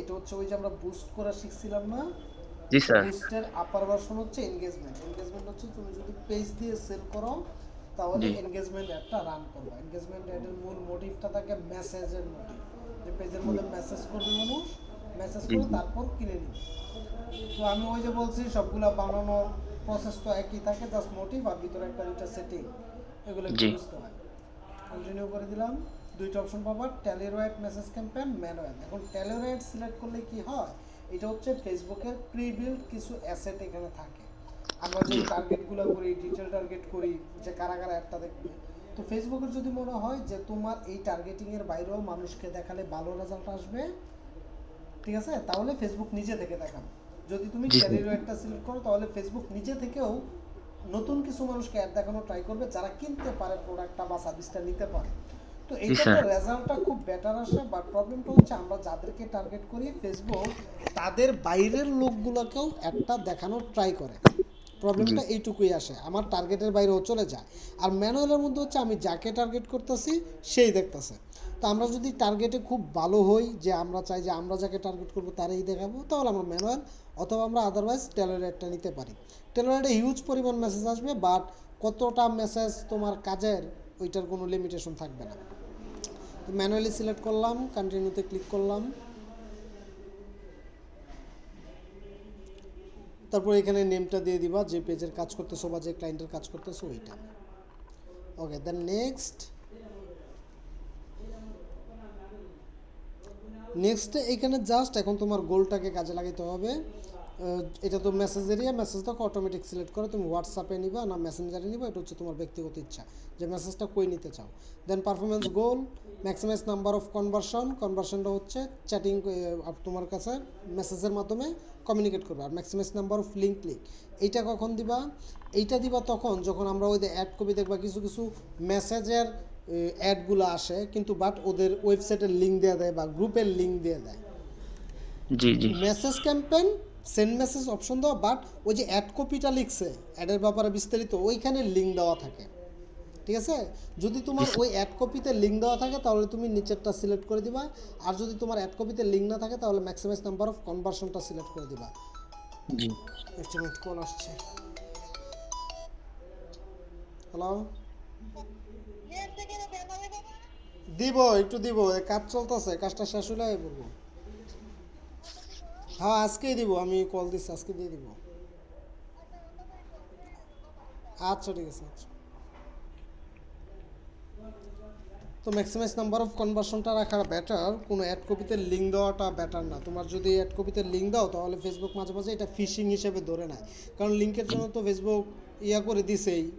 এটা হচ্ছে ওই যে আমরা বুস্ট করা শিখছিলাম না, জি স্যার। বুস্টের আপার ভার্সন হচ্ছে এনগেজমেন্ট। এনগেজমেন্ট হচ্ছে তুমি যদি পেজ দিয়ে সেল করো তাহলে জি এনগেজমেন্ট অ্যাডটা রান করবে। এনগেজমেন্ট অ্যাডের মূল মোটিভটা থাকে মেসেজের মোটিভ, যে পেজের জি মধ্যে মেসেজ করবে মানুষ, মেসেজ জি করে জি তারপর কিনে নিবে। তো আমি ওই যে বলছি সবগুলা বানানোর প্রসেস তো একই থাকে, জাস্ট মোটিভ আর ভিতরে একটা দুইটা সেটিং, এগুলো একটু জি বুঝতে হয়। কন্টিনিউ করে দিলাম, দুইটা অপশন পাবা, ট্যালিরয়েড মেসেজ ক্যাম্পেইন ম্যানুয়াল। এখন ট্যালিরয়েড সিলেক্ট করলে কি হয়, এটা হচ্ছে ফেসবুকের প্রি বিল্ড কিছু অ্যাসেট এখানে থাকে। আমরা যে জি টার্গেটগুলো করি, ডিটেল টার্গেট করি, যে কারা কারা অ্যাডটা দেখবে, তো ফেসবুকের যদি মনে হয় যে তোমার এই টার্গেটিংয়ের বাইরেও মানুষকে দেখালে ভালো রেজাল্ট আসবে, ঠিক আছে, তাহলে ফেসবুক নিজে থেকে দেখাবে। যদি তুমি জি স্যার। ট্যালিরয়েডটা সিলেক্ট করো তাহলে ফেসবুক নিজে থেকেও নতুন কিছু মানুষকে অ্যাড দেখানো ট্রাই করবে যারা কিনতে পারে প্রোডাক্টটা বা সার্ভিসটা নিতে পারে। তো জি এইটাতে স্যার। রেজাল্টটা খুব বেটার আসে, বাট প্রবলেমটা হচ্ছে আমরা যাদেরকে টার্গেট করি ফেসবুক তাদের বাইরের লোকগুলোকেও একটা দেখানোর ট্রাই করে। জি প্রবলেমটা এইটুকুই আসে, আমার টার্গেটের বাইরেও চলে যায়। আর ম্যানুয়ালের মধ্যে হচ্ছে আমি যাকে টার্গেট করতেছি সেই দেখতেছে। তো আমরা যদি টার্গেটে খুব ভালো হই, যে আমরা চাই যে আমরা যাকে টার্গেট করবো তারাই দেখাবো, তাহলে আমরা ম্যানুয়াল অথবা আমরা আদারওয়াইজ টেলোরেটটা নিতে পারি। টেলোরেটে হিউজ পরিমাণ মেসেজ আসবে, বাট কতটা মেসেজ তোমার কাজের ওইটার কোনো লিমিটেশন থাকবে না। তো ম্যানুয়ালি সিলেক্ট করলাম, কন্টিনিউতে ক্লিক করলাম, তারপর এখানে নেমটা দিয়ে দিবা যে পেজের কাজ করতেছো বা যে ক্লায়েন্টের কাজ করতেছো ওইটা। ওকে, দেন নেক্সট। নেক্সটে এখানে জাস্ট এখন তোমার গোলটাকে কাজে লাগাইতে হবে। এটা তো মেসেজ এরিয়া, মেসেজটাকে অটোমেটিক সিলেক্ট করো, তুমি হোয়াটসঅ্যাপে নিবা না মেসেঞ্জারে নিবা, এটা হচ্ছে তোমার ব্যক্তিগত ইচ্ছা যে মেসেজটা কই নিতে চাও। Then performance goal, maximise number of conversion. কনভার্সনটা হচ্ছে চ্যাটিং, তোমার কাছে মেসেজের মাধ্যমে কমিউনিকেট করবে। আর maximise number of link click, এইটা কখন দিবা, এইটা দিবা তখন যখন আমরা ওই যে অ্যাড কপি দেখবা কিছু কিছু মেসেজের অ্যাডগুলো আসে কিন্তু বাট ওদের ওয়েবসাইটের লিঙ্ক দেওয়া দেয় বা গ্রুপের লিঙ্ক দিয়ে দেয়। জি জি message campaign send message option দেওয়া, বাট ওই যে অ্যাড কপিটা লিখছে অ্যাডের ব্যাপারে বিস্তারিত ওইখানে লিঙ্ক দেওয়া থাকে। ঠিক আছে, যদি জি তোমার স্যার। ওই অ্যাড কপিতে লিঙ্ক দেওয়া থাকে তাহলে তুমি নিচেরটা সিলেক্ট করে দিবা। আর যদি তোমার অ্যাড কপিতে লিঙ্ক না থাকে তাহলে ম্যাক্সিমাইজ নাম্বার অফ কনভার্সনটা সিলেক্ট করে দিবা। জি এস্টিমেট কল আসছে। হ্যালো, দিব একটু দিব, কাজ চলতেছে, কাজটা শেষ হলে বলবো। হ্যাঁ আজকেই দিব, আমি কল দিচ্ছি, আজকে দিয়ে দিব। আচ্ছা ঠিক আছে, আচ্ছা। তো ম্যাক্সিমাইজ নাম্বার অফ কনভার্সনটা রাখা বেটার, কোনো অ্যাড কপিতে লিঙ্ক দেওয়াটা বেটার না। তোমার যদি অ্যাড কপিতে লিঙ্ক দাও তাহলে ফেসবুক মাঝে মাঝে এটা ফিশিং হিসেবে ধরে নেয়, কারণ লিঙ্কের জন্য তো ফেসবুক ইয়া করে দিছেই, জি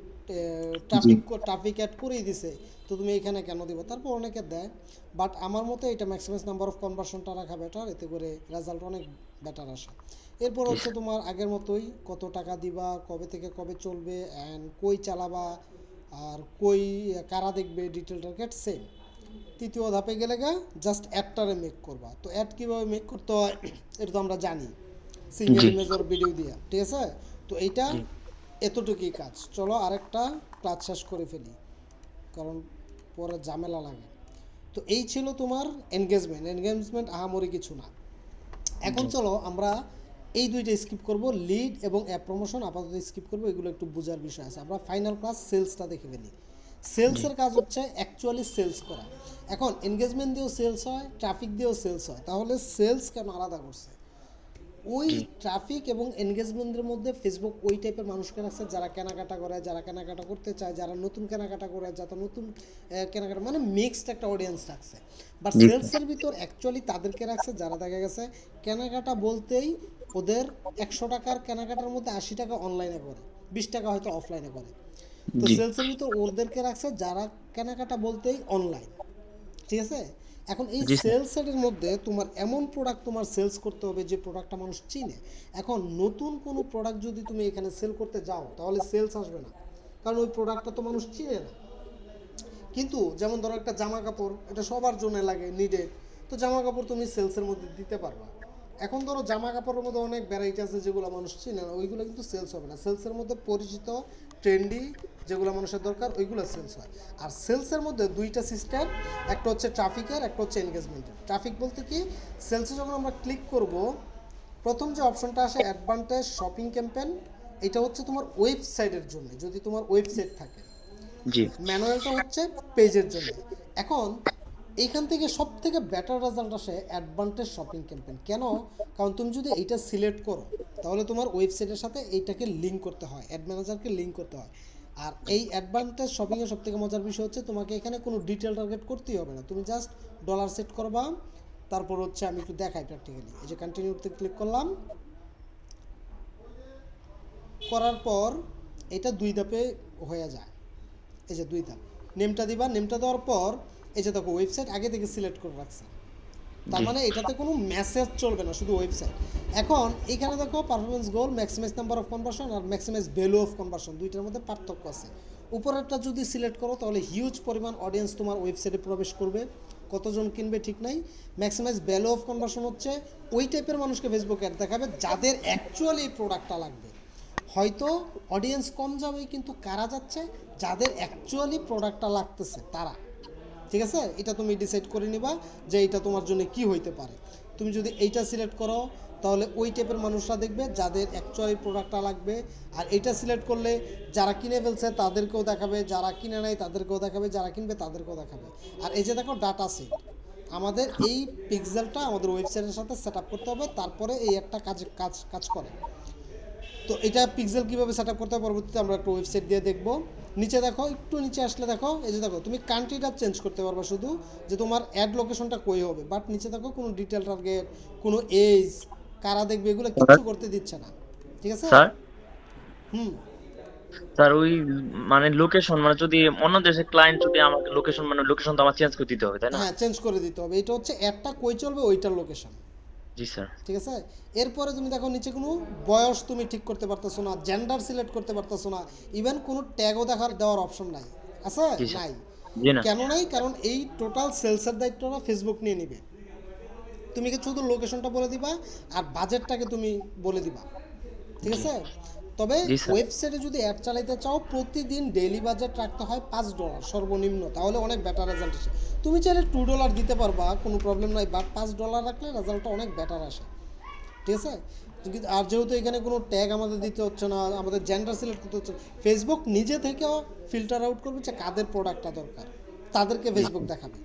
ট্রাফিক ট্রাফিক অ্যাড করেই দিছে। তো তুমি এখানে কেন দিবা, তারপর অনেকে দেয়। বাট আমার মতে এটা ম্যাক্সিমাইজ নাম্বার অফ কনভার্সনটা রাখা বেটার, এতে করে রেজাল্ট অনেক বেটার আসে। এরপর জি হচ্ছে স্যার। তোমার আগের মতোই কত টাকা দিবা, কবে থেকে কবে চলবে, অ্যান্ড কই চালাবা, আর কই কারা দেখবে, ডিটেল টার্গেট সেম। তৃতীয় ধাপে গেলে গা জাস্ট অ্যাডটারে মেক করবা। তো অ্যাড কীভাবে মেক করতে হয় এটা তো আমরা জানি, সিঙ্গেল জি ইমেজ ওর ভিডিও দিয়া, ঠিক আছে। তো এইটা জি এতটুকুই কাজ, চলো আরেকটা ক্লাস শেষ করে ফেলি, কারণ পরে ঝামেলা লাগে। তো এই ছিল তোমার এনগেজমেন্ট। এনগেজমেন্ট আহামরি কিছু না। এখন জি চলো আমরা এই দুইটা স্কিপ করব, লিড এবং অ্যাপ প্রমোশন আপাতত স্কিপ করব, এগুলো একটু বোঝার বিষয় আছে। আমরা ফাইনাল ক্লাস সেলসটা দেখে ফেলি। জি সেলসের কাজ হচ্ছে অ্যাকচুয়ালি সেলস করা। এখন এনগেজমেন্ট দিয়েও সেলস হয়, ট্রাফিক দিয়েও সেলস হয়, তাহলে সেলস কেন আলাদা করছে? ওই জি ট্রাফিক এবং এনগেজমেন্টের মধ্যে ফেসবুক ওই টাইপের মানুষকে রাখছে যারা কেনাকাটা করে, যারা কেনাকাটা করতে চায়, যারা নতুন কেনাকাটা করে, যারা নতুন কেনাকাটা, মানে মিক্সড একটা অডিয়েন্স রাখছে। But G sir. সেলসের ভিতর অ্যাকচুয়ালি তাদেরকে রাখছে যারা দেখা গেছে কেনাকাটা বলতেই ওদের 100 টাকার কেনাকাটার মধ্যে 80 টাকা অনলাইনে করে, 20 টাকা হয়তো অফলাইনে করে। তো জি সেলসের ভিতর ওদেরকে রাখছে যারা কেনাকাটা বলতেই অনলাইন, ঠিক আছে। এখন এই জি স্যার। সেলস এর মধ্যে তোমার এমন প্রোডাক্ট তোমার সেলস করতে হবে যে প্রোডাক্টটা মানুষ চিনে। এখন নতুন কোনো প্রোডাক্ট যদি তুমি এখানে সেল করতে যাও তাহলে সেলস আসবে না, কারণ ওই প্রোডাক্টটা তো মানুষ চিনে না। কিন্তু যেমন ধরো একটা জামা কাপড়, এটা সবার জন্য লাগে, নিডেড, তো জামা কাপড় তুমি সেলসের মধ্যে দিতে পারবা। এখন ধরো জামা কাপড়ের মধ্যে অনেক ভ্যারাইটি আছে যেগুলো মানুষ চিনে না, ওইগুলো কিন্তু সেলস হবে না। সেলসের মধ্যে পরিচিত ট্রেন্ডি যেগুলো মানুষের দরকার ওইগুলো সেলস হয়। আর সেলসের মধ্যে দুইটা সিস্টেম, একটা হচ্ছে ট্রাফিকের, একটা হচ্ছে এনগেজমেন্টের। ট্রাফিক বলতে কি, সেলসে যখন আমরা ক্লিক করব, প্রথম যে অপশনটা আসে অ্যাডভান্টেজ শপিং ক্যাম্পেন, এটা হচ্ছে তোমার ওয়েবসাইটের জন্য, যদি তোমার ওয়েবসাইট থাকে। জি ম্যানুয়ালটা হচ্ছে পেজের জন্য। এখন এইখান থেকে সব থেকে বেটার রেজাল্ট আসে অ্যাডভান্টেজ শপিং ক্যাম্পেইন। কেন? কারণ তুমি যদি এইটা সিলেক্ট করো তাহলে তোমার ওয়েবসাইটের সাথে এইটাকে লিঙ্ক করতে হয়, অ্যাড ম্যানেজারকে লিঙ্ক করতে হয়। আর এই অ্যাডভান্টেজ শপিংয়ের সব থেকে মজার বিষয় হচ্ছে তোমাকে এখানে কোনো ডিটেল টার্গেট করতেই হবে না, তুমি জাস্ট ডলার সেট করবা। তারপর হচ্ছে আমি একটু দেখাই প্র্যাকটিক্যালি, এই যে কন্টিনিউতে ক্লিক করলাম, করার পর এটা 2 ধাপে হয়ে যায়। এই যে 2 ধাপ, নেমটা দিবা, নেমটা দেওয়ার পর এই যে দেখো ওয়েবসাইট আগে থেকে সিলেক্ট করে রাখছে, তার জি মানে এটাতে কোনো মেসেজ চলবে না, শুধু ওয়েবসাইট। এখন এখানে দেখো performance goal, maximise number of conversion আর ম্যাক্সিমাইজ ভ্যালু অফ কনভার্সন, দুইটার মধ্যে পার্থক্য আছে। উপরেরটা যদি সিলেক্ট করো তাহলে হিউজ পরিমাণ অডিয়েন্স তোমার ওয়েবসাইটে প্রবেশ করবে, কতজন কিনবে ঠিক নাই। ম্যাক্সিমাইজ ভ্যালু অফ কনভার্সন হচ্ছে ওই টাইপের মানুষকে ফেসবুক অ্যাড দেখাবে যাদের অ্যাকচুয়ালি এই প্রোডাক্টটা লাগবে। হয়তো অডিয়েন্স কম যাবে কিন্তু কারা যাচ্ছে, যাদের অ্যাকচুয়ালি প্রোডাক্টটা লাগতেছে তারা। ঠিক আছে, এটা তুমি ডিসাইড করে নিবা যে এটা তোমার জন্য কি হইতে পারে। তুমি যদি এইটা সিলেক্ট করো তাহলে ওই টাইপের মানুষরা দেখবে যাদের অ্যাকচুয়ালি প্রোডাক্টটা লাগবে। আর এইটা সিলেক্ট করলে যারা কিনে ফেলছে তাদেরকেও দেখাবে, যারা কিনে নেয় তাদেরকেও দেখাবে, যারা কিনবে তাদেরকেও দেখাবে। আর এই যে দেখো ডাটা সেট, আমাদের এই পিক্সেলটা আমাদের ওয়েবসাইটের সাথে সেট আপ করতে হবে, তারপরে এই একটা কাজ করে। তো এটা পিক্সেল কীভাবে সেট আপ করতে হবে পরবর্তীতে আমরা একটা ওয়েবসাইট দিয়ে দেখবো। নিচে দেখো, একটু নিচে আসলে দেখো, এই যে দেখো তুমি কান্ট্রিটা চেঞ্জ করতে পারবা শুধু, যে তোমার অ্যাড লোকেশনটা কই হবে। বাট নিচে দেখো কোনো ডিটেল টার্গেট, কোনো এজ, কারা দেখবে, এগুলো কিচ্ছু করতে দিচ্ছে না। ঠিক আছে। স্যার। হুম। স্যার ওই মানে লোকেশন, মানে যদি অন্য দেশের ক্লায়েন্ট যদি আমাকে লোকেশন, মানে লোকেশন তো আমার চেঞ্জ করে দিতে হবে তাই না? হ্যাঁ, চেঞ্জ করে দিতে হবে, এটা হচ্ছে অ্যাডটা কই চলবে ওইটার লোকেশন। জি স্যার। ঠিক আছে। এরপরে তুমি দেখো নিচে কোনো বয়স তুমি ঠিক করতে পারতেছো না, জেন্ডার সিলেক্ট করতে পারতেছো না, ইভেন কোনো ট্যাগও দেওয়ার অপশন নাই। আছে? জি স্যার। নাই। জি না। কেন নাই? কারণ এই টোটাল সেলসের দায়িত্বটা ফেসবুক নিয়ে নিবে। তুমি কি শুধু লোকেশনটা বলে দিবা আর বাজেটটাকে তুমি বলে দিবা। ঠিক জি আছে। তবে জি স্যার। ওয়েবসাইটে যদি অ্যাড চালাইতে চাও প্রতিদিন ডেইলি বাজেট রাখতে হয় $5 সর্বনিম্ন, তাহলে অনেক বেটার রেজাল্ট আসে। তুমি চাইলে $2 দিতে পারবা, কোনো প্রবলেম নাই, বাট $5 রাখলে রেজাল্টটা অনেক বেটার আসে। ঠিক আছে। আর যেহেতু এখানে কোনো ট্যাগ আমাদের দিতে হচ্ছে না, আমাদের জেন্ডার সিলেক্ট করতে হচ্ছে, ফেসবুক নিজে থেকেও ফিল্টার আউট করবে যে কাদের প্রোডাক্টটা দরকার, তাদেরকে ফেসবুক দেখাবে।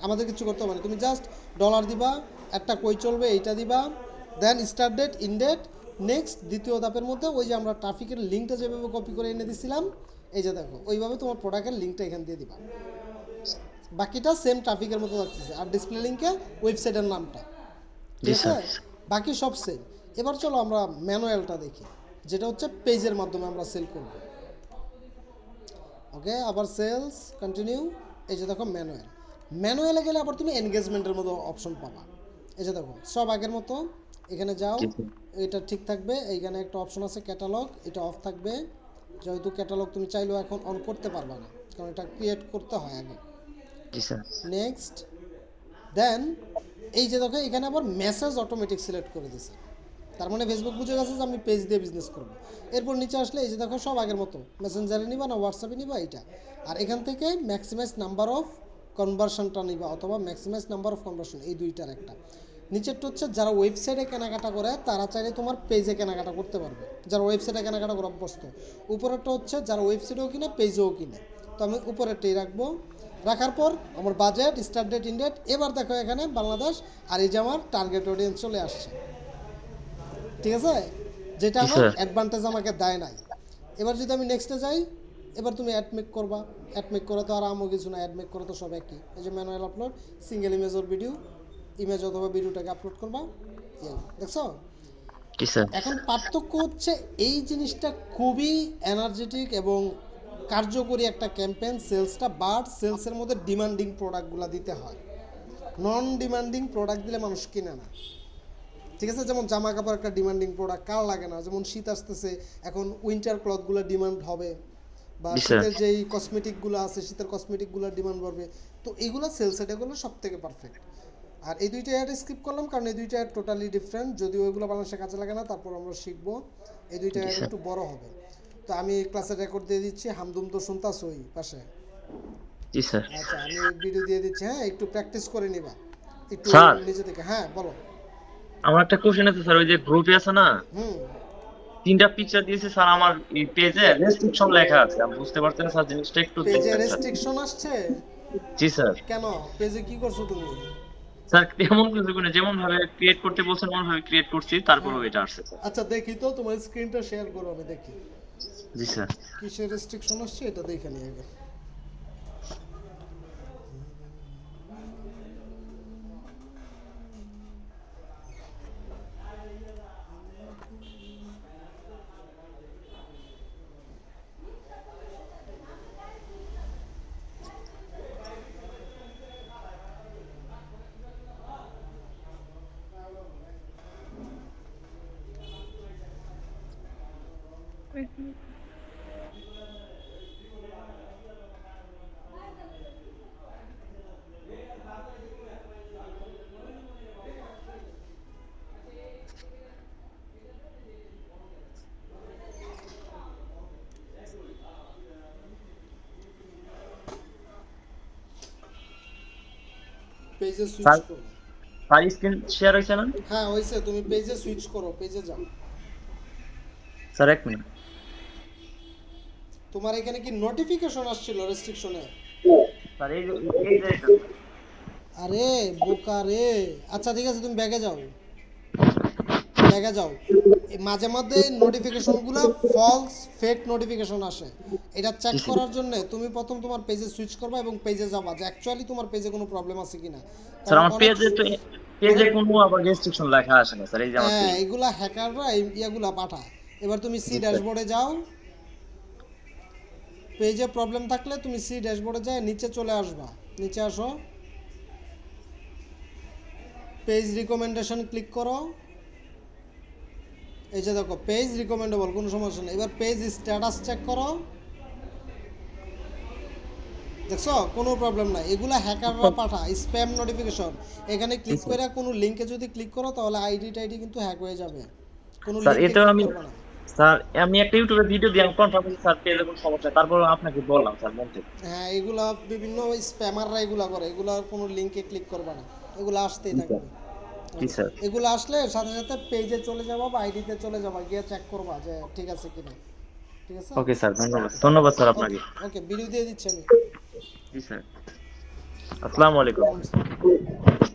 আমাদের কিছু করতে হবে না, তুমি জাস্ট ডলার দিবা, একটা কই চলবে এইটা দিবা, then start date, end date, next. দ্বিতীয় ধাপের মধ্যে ওই যে আমরা ট্রাফিকের লিঙ্কটা যেভাবে কপি করে এনে দিছিলাম, এই যে দেখো ওইভাবে তোমার প্রোডাক্টের লিঙ্কটা এখান দিয়ে দিবা। বাকিটা সেম ট্রাফিকের মতো লাগতেছে, আর ডিসপ্লে লিঙ্কে ওয়েবসাইটের নামটা। জি ঠিক আছে। স্যার। বাকি সব সেম। এবার চলো আমরা ম্যানুয়ালটা দেখি, যেটা হচ্ছে পেজের মাধ্যমে আমরা সেল করব। ওকে, আবার সেলস কন্টিনিউ। এই যে দেখো ম্যানুয়াল, ম্যানুয়ালে গেলে আবার তুমি এনগেজমেন্টের মতো অপশন পাবা। এই যে দেখো সব আগের মতো, এখানে যাও, জি স্যার। এটা ঠিক থাকবে। এইখানে একটা অপশন আছে ক্যাটালগ, এটা অফ থাকবে, যেহেতু ক্যাটালগ তুমি চাইলেও এখন অন করতে পারবা না, কারণ এটা ক্রিয়েট করতে হয় আগে। জি স্যার। নেক্সট। দেন এই যে দেখো এখানে আবার মেসেজ অটোমেটিক সিলেক্ট করে দিছে, তার মানে ফেসবুক বুঝে গেছে যে আমি পেজ দিয়ে বিজনেস করবো। এরপর নিচে আসলে এই যে দেখো সব আগের মতো, মেসেঞ্জারে নিবা না হোয়াটসঅ্যাপে নিবা এইটা। আর এখান থেকে ম্যাক্সিমাইজ নাম্বার অফ কনভার্সনটা নিবা, অথবা ম্যাক্সিমাইজ নাম্বার অফ কনভার্সন, এই দুইটার একটা। নিচেরটা হচ্ছে যারা ওয়েবসাইটে কেনাকাটা করে তারা চাইলে তোমার পেজে কেনাকাটা করতে পারবে, যারা ওয়েবসাইটে কেনাকাটা করে অভ্যস্ত। উপরেরটা হচ্ছে যারা ওয়েবসাইটেও কিনে পেজেও কিনে, তো আমি উপরেরটাই রাখবো। রাখার পর আমার budget, start date, end date. এবার দেখো এখানে বাংলাদেশ, আর এই যে আমার টার্গেট অডিয়েন্স চলে আসছে। ঠিক আছে, যেটা জি আমার স্যার। অ্যাডভান্টেজ আমাকে দেয় নাই। এবার যদি আমি নেক্সটে যাই, এবার তুমি অ্যাড মেক করবা। অ্যাড মেক করে তো আর আমও কিছু না, অ্যাড মেক করে তো সব একই। এই যে ম্যানুয়াল আপলোড, সিঙ্গেল ইমেজ ওর ভিডিও, ইমেজ অথবা ভিডিওটাকে আপলোড করবা। দেখছো। জি স্যার। এখন পার্থক্য হচ্ছে এই জিনিসটা খুবই এনার্জেটিক এবং কার্যকরী একটা ক্যাম্পেইন সেলসটা, বাট সেলসের মধ্যে ডিমান্ডিং প্রোডাক্টগুলো দিতে হয়। নন ডিমান্ডিং প্রোডাক্ট দিলে মানুষ কিনে না। ঠিক আছে, যেমন জামা কাপড় একটা ডিমান্ডিং প্রোডাক্ট, কার লাগে না? যেমন শীত আসতেছে, এখন উইন্টার ক্লথগুলো ডিমান্ড হবে, বা জি স্যার। শীতের যেই কসমেটিকগুলো আছে শীতের কসমেটিকগুলোর ডিমান্ড বাড়বে। তো এইগুলো সেলস, এগুলো সব থেকে পারফেক্ট। আর এই দুইটা অ্যাড স্কিপ করলাম কারণ এই দুইটা অ্যাড টোটালি ডিফারেন্ট, যদিও ওইগুলো বাংলাদেশে কাজে লাগে না, তারপর আমরা শিখবো। এই দুইটা জি অ্যাড স্যার। একটু বড় হবে। তো আমি ক্লাসের রেকর্ড দিয়ে দিচ্ছি, হামদুম তো শুনতাছই পাশে। জি স্যার। আচ্ছা আমি ভিডিও দিয়ে দিচ্ছি, হ্যাঁ একটু প্র্যাকটিস করে নিবা একটু স্যার নিজে থেকে। হ্যাঁ বলো। আমার একটা কোশ্চেন আছে স্যার, ওই যে গ্রুপে আছে না হুম। 3টা পিকচার দিয়েছে স্যার, আমার এই পেজে রেস্ট্রিকশন লেখা আছে, আমি বুঝতে পারছি না স্যার, জিনিসটা একটু পেজে দেখবেন স্যার। রেস্ট্রিকশন আসছে? জি স্যার। কেন? পেজে কি করছো তুমি? স্যার তেমন কিছু করে যেমন ভাবে ক্রিয়েট করতে বলছেন এমন ভাবে ক্রিয়েট করছি, তারপরেও হ্যাঁ। এটা আসছে স্যার। আচ্ছা দেখি তো, তোমার স্ক্রিনটা শেয়ার করো, আমি দেখি জি স্যার। কিসের রেস্ট্রিকশন আসছে এটা দেখে নিই আগে। পেজে সুইচ স্যার করো। স্যার স্ক্রিন শেয়ার হয়েছে না? হ্যাঁ হয়েছে, তুমি পেজে সুইচ করো, পেজে যাও। স্যার এক মিনিট। তোমার এখানে কি নোটিফিকেশন আসছিল রেস্ট্রিকশনে? স্যার এই যে এটা। আরে বোকা রে। আচ্ছা ঠিক আছে, তুমি ব্যাগে যাও, ব্যাগে যাও। মাঝে মধ্যে নোটিফিকেশনগুলো ফলস ফেক নোটিফিকেশন আসে। এটা চেক জি স্যার। করার জন্য তুমি প্রথম তোমার পেজে সুইচ করবা এবং পেজে যাবা যে অ্যাকচুয়ালি তোমার পেজে কোনো প্রবলেম আছে কিনা। স্যার কারণ আমার অনেক পেজে তো পেজে অনেক কোনো আবার রেস্ট্রিকশন লেখা আসে না স্যার, এই যে আমার হ্যাঁ পেজ। এগুলা হ্যাকাররা ইয়াগুলা পাঠায়। এবার তুমি সি জি স্যার। ড্যাশবোর্ডে যাও, পেজে প্রবলেম থাকলে তুমি সি ড্যাশবোর্ডে যায় নিচে চলে আসবা, নিচে আসো, পেজ রিকমেন্ডেশন ক্লিক করো। এই যে দেখো পেজ রিকমেন্ডেবল, কোনো সমস্যা নেই। এবার পেজ স্ট্যাটাস চেক করো, দেখছো কোনো প্রবলেম নাই। এগুলা হ্যাকাররা পাঠায় স্প্যাম নোটিফিকেশন। এখানে জি ক্লিক স্যার। করে কোনো লিঙ্কে যদি ক্লিক করো তাহলে আইডি টাইডি কিন্তু হ্যাক হয়ে যাবে। কোনো স্যার লিঙ্কে এটা ক্লিক আমি করবে না। স্যার আমি একটা ইউটিউবে ভিডিও দিয়ে কনফার্ম করছি স্যার, পেজে কোনো সমস্যা, তারপর আপনাকে বললাম স্যার মন থেকে। হ্যাঁ এগুলা বিভিন্ন স্প্যামাররা এগুলা করে, এগুলা কোনো লিঙ্কে ক্লিক করবে না, এগুলো আসতেই জি স্যার। থাকবে। জি স্যার। এগুলো আসলে সাথে সাথে পেজে চলে যাবা বা আইডিতে চলে যাবা, গিয়ে চেক করবা যে ঠিক আছে কিনা। ঠিক আছে। ওকে স্যার, ধন্যবাদ ধন্যবাদ স্যার ওকে আপনাকে। ওকে, ভিডিও দিয়ে দিচ্ছি আমি। জি স্যার। আসসালামু আলাইকুম। ওয়ালাইকুম আসসালাম।